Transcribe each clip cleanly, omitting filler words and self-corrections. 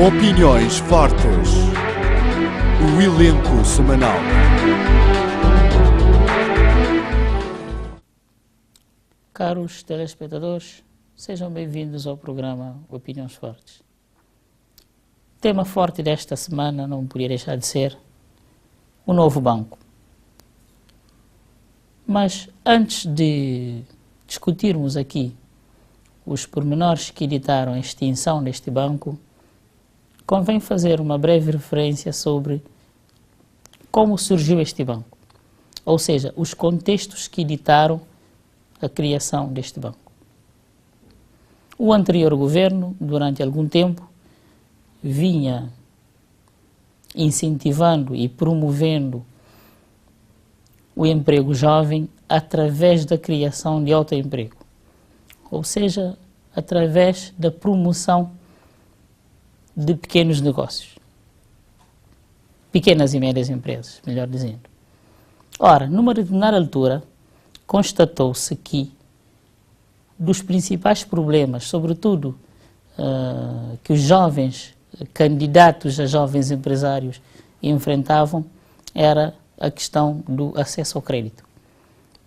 Opiniões fortes. O elenco semanal. Caros telespectadores, sejam bem-vindos ao programa Opiniões Fortes. O tema forte desta semana não podia deixar de ser o novo banco. Mas antes de discutirmos aqui os pormenores que editaram a extinção deste banco, convém fazer uma breve referência sobre como surgiu este banco, ou seja, os contextos que editaram a criação deste banco. O anterior governo, durante algum tempo, vinha incentivando e promovendo o emprego jovem através da criação de autoemprego, ou seja, através da promoção de pequenos negócios, pequenas e médias empresas, melhor dizendo. Ora, numa determinada altura, constatou-se que dos principais problemas, sobretudo que os jovens candidatos a jovens empresários enfrentavam, era a questão do acesso ao crédito.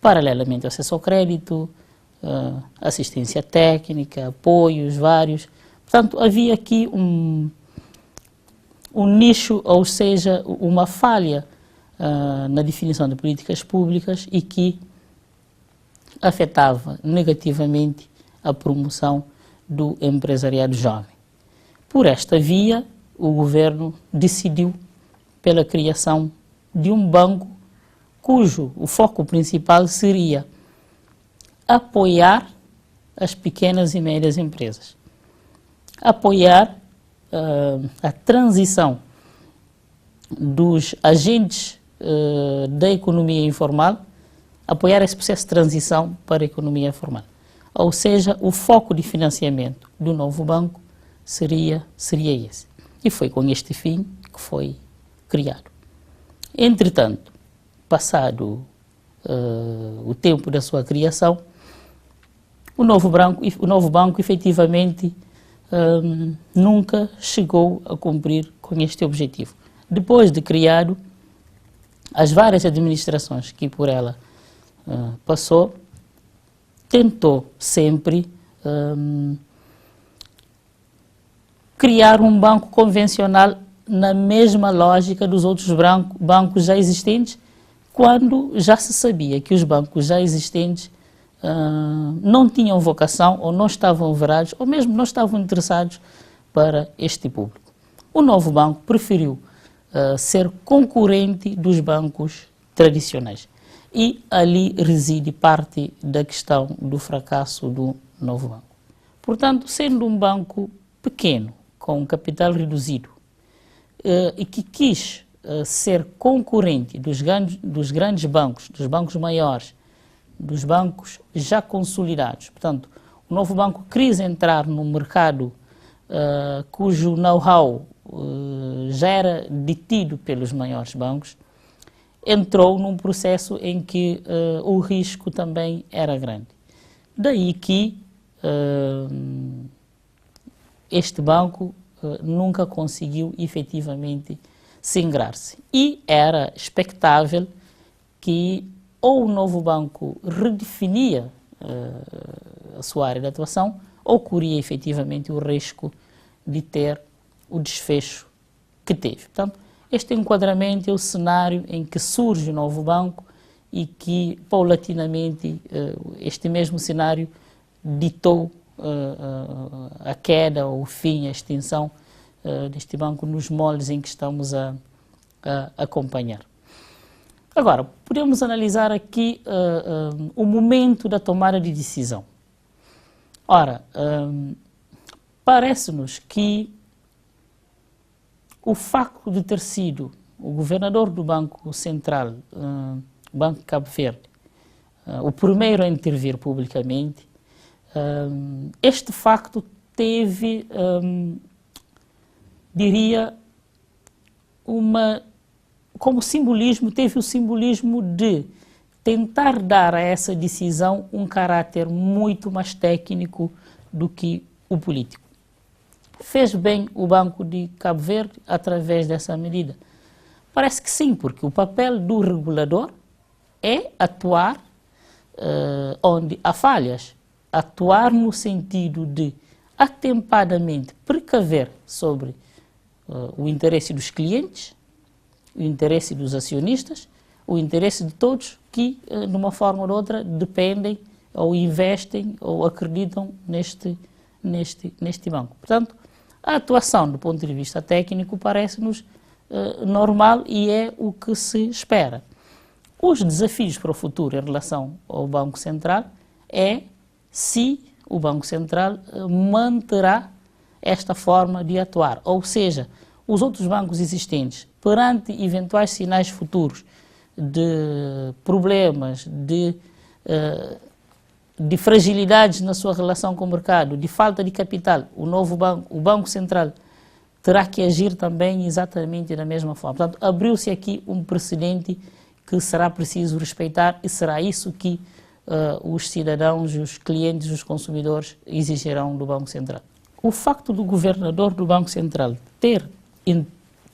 Paralelamente ao acesso ao crédito, assistência técnica, apoios vários. Portanto, havia aqui um nicho, ou seja, uma falha na definição de políticas públicas e que afetava negativamente a promoção do empresariado jovem. Por esta via, o governo decidiu pela criação de um banco cujo o foco principal seria apoiar as pequenas e médias empresas, apoiar a transição dos agentes da economia informal, apoiar esse processo de transição para a economia formal. Ou seja, o foco de financiamento do novo banco seria esse. E foi com este fim que foi criado. Entretanto, passado o tempo da sua criação, o novo banco efetivamente nunca chegou a cumprir com este objetivo. Depois de criado, as várias administrações que por ela passou, tentou sempre criar um banco convencional na mesma lógica dos outros bancos já existentes, quando já se sabia que os bancos já existentes não tinham vocação, ou não estavam virados, ou mesmo não estavam interessados para este público. O novo banco preferiu ser concorrente dos bancos tradicionais. E ali reside parte da questão do fracasso do novo banco. Portanto, sendo um banco pequeno, com capital reduzido, e que quis ser concorrente dos grandes bancos, dos bancos maiores, dos bancos já consolidados. Portanto, o novo banco quis entrar no mercado cujo know-how já era detido pelos maiores bancos, entrou num processo em que o risco também era grande. Daí que este banco nunca conseguiu efetivamente singrar-se. E era expectável que ou o novo banco redefinia a sua área de atuação, ou corria efetivamente o risco de ter o desfecho que teve. Portanto, este enquadramento é o cenário em que surge o novo banco e que, paulatinamente, este mesmo cenário ditou a queda, ou o fim, a extinção deste banco nos moldes em que estamos a acompanhar. Agora, podemos analisar aqui o momento da tomada de decisão. Ora, parece-nos que o facto de ter sido o governador do Banco Central, Banco de Cabo Verde, o primeiro a intervir publicamente, este facto teve, diria, como simbolismo, teve o simbolismo de tentar dar a essa decisão um caráter muito mais técnico do que o político. Fez bem o Banco de Cabo Verde através dessa medida? Parece que sim, porque o papel do regulador é atuar onde há falhas, atuar no sentido de atempadamente precaver sobre o interesse dos clientes, o interesse dos acionistas, o interesse de todos que, de uma forma ou de outra, dependem ou investem ou acreditam neste banco. Portanto, a atuação do ponto de vista técnico parece-nos normal e é o que se espera. Os desafios para o futuro em relação ao Banco Central é se o Banco Central manterá esta forma de atuar, ou seja, os outros bancos existentes, perante eventuais sinais futuros de problemas, de fragilidades na sua relação com o mercado, de falta de capital, o Banco Central terá que agir também exatamente da mesma forma. Portanto, abriu-se aqui um precedente que será preciso respeitar e será isso que os cidadãos, os clientes, os consumidores exigirão do Banco Central. O facto do governador do Banco Central ter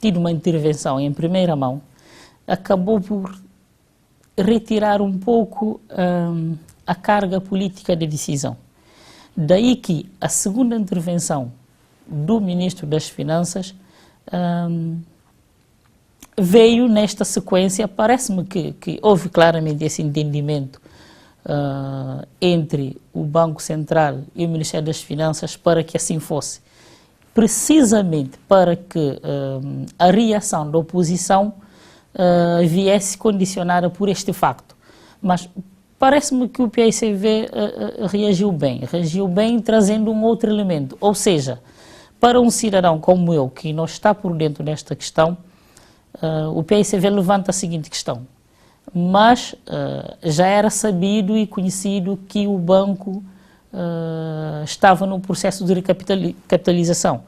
tido uma intervenção em primeira mão acabou por retirar um pouco a carga política de decisão. Daí que a segunda intervenção do Ministro das Finanças veio nesta sequência. Parece-me que houve claramente esse entendimento entre o Banco Central e o Ministério das Finanças para que assim fosse, precisamente para que a reação da oposição viesse condicionada por este facto. Mas parece-me que o PAICV reagiu bem trazendo um outro elemento, ou seja, para um cidadão como eu, que não está por dentro desta questão, o PAICV levanta a seguinte questão: mas já era sabido e conhecido que o banco estava num processo de recapitalização.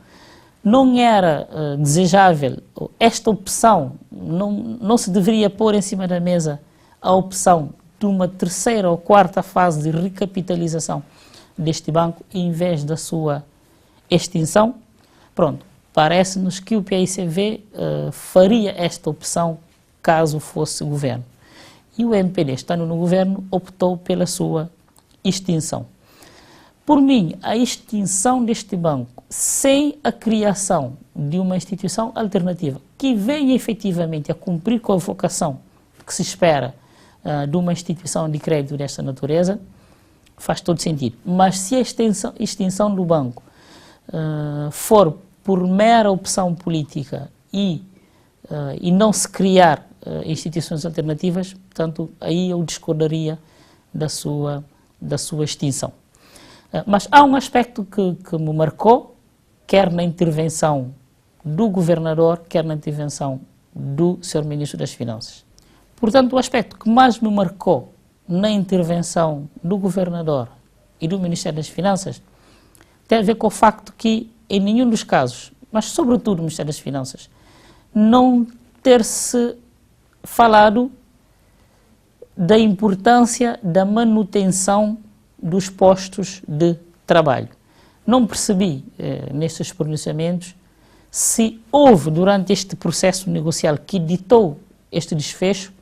Não era desejável esta opção, não se deveria pôr em cima da mesa a opção de uma terceira ou quarta fase de recapitalização deste banco em vez da sua extinção? Pronto, parece-nos que o PAICV faria esta opção caso fosse governo. E o MPD, estando no governo, optou pela sua extinção. Por mim, a extinção deste banco, sem a criação de uma instituição alternativa que venha efetivamente a cumprir com a vocação que se espera de uma instituição de crédito desta natureza, faz todo sentido. Mas se a extinção do banco for por mera opção política e não se criar instituições alternativas, portanto, aí eu discordaria da sua extinção. Mas há um aspecto que me marcou, quer na intervenção do governador, quer na intervenção do Sr. Ministro das Finanças. Portanto, o aspecto que mais me marcou na intervenção do governador e do Ministério das Finanças tem a ver com o facto que, em nenhum dos casos, mas sobretudo no Ministério das Finanças, não ter-se falado da importância da manutenção dos postos de trabalho. Não percebi, nestes pronunciamentos, se houve, durante este processo negocial que ditou este desfecho,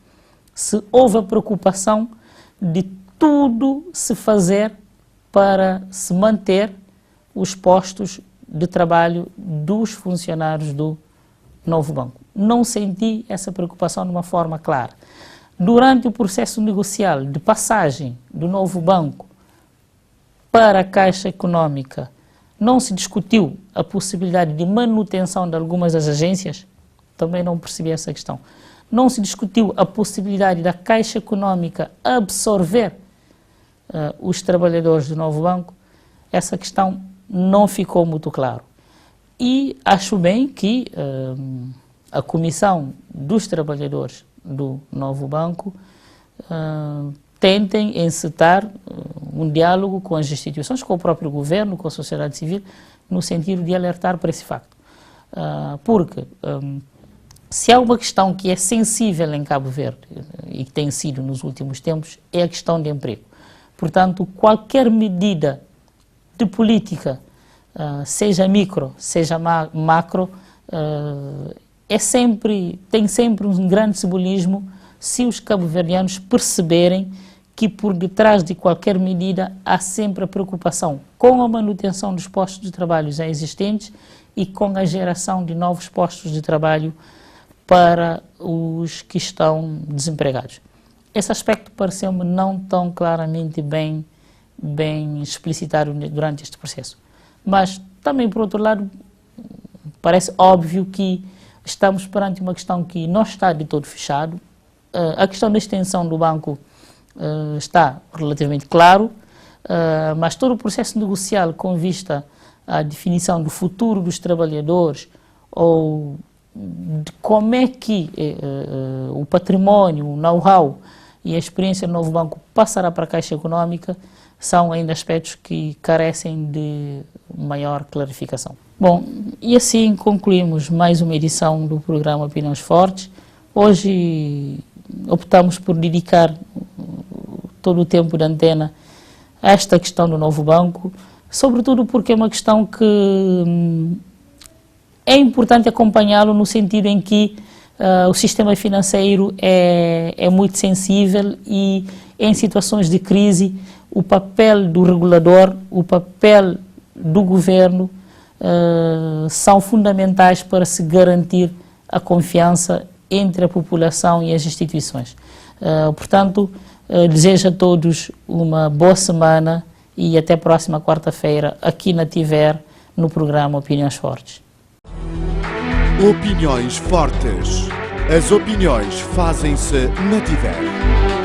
se houve a preocupação de tudo se fazer para se manter os postos de trabalho dos funcionários do novo banco. Não senti essa preocupação de uma forma clara. Durante o processo negocial de passagem do novo banco para a Caixa Econômica, não se discutiu a possibilidade de manutenção de algumas das agências? Também não percebi essa questão. Não se discutiu a possibilidade da Caixa Econômica absorver os trabalhadores do novo banco? Essa questão não ficou muito claro. E acho bem que a Comissão dos Trabalhadores do novo banco tentem encetar um diálogo com as instituições, com o próprio governo, com a sociedade civil, no sentido de alertar para esse facto. Porque se há uma questão que é sensível em Cabo Verde, e que tem sido nos últimos tempos, é a questão de emprego. Portanto, qualquer medida de política seja micro, seja macro, tem sempre um grande simbolismo se os cabo-verdianos perceberem que por detrás de qualquer medida há sempre a preocupação com a manutenção dos postos de trabalho já existentes e com a geração de novos postos de trabalho para os que estão desempregados. Esse aspecto pareceu-me não tão claramente bem explicitado durante este processo. Mas também, por outro lado, parece óbvio que estamos perante uma questão que não está de todo fechado. A questão da extensão do banco está relativamente claro, mas todo o processo negocial com vista à definição do futuro dos trabalhadores ou de como é que o património, o know-how e a experiência do novo banco passará para a Caixa Económica são ainda aspectos que carecem de maior clarificação. Bom, e assim concluímos mais uma edição do programa Opiniões Fortes. Hoje optamos por dedicar todo o tempo de antena a esta questão do novo banco, sobretudo porque é uma questão que é importante acompanhá-lo no sentido em que o sistema financeiro é muito sensível e em situações de crise o papel do regulador, o papel do governo são fundamentais para se garantir a confiança entre a população e as instituições. Portanto, desejo a todos uma boa semana e até a próxima quarta-feira aqui na TIVER no programa Opiniões Fortes. Opiniões Fortes. As opiniões fazem-se na TIVER.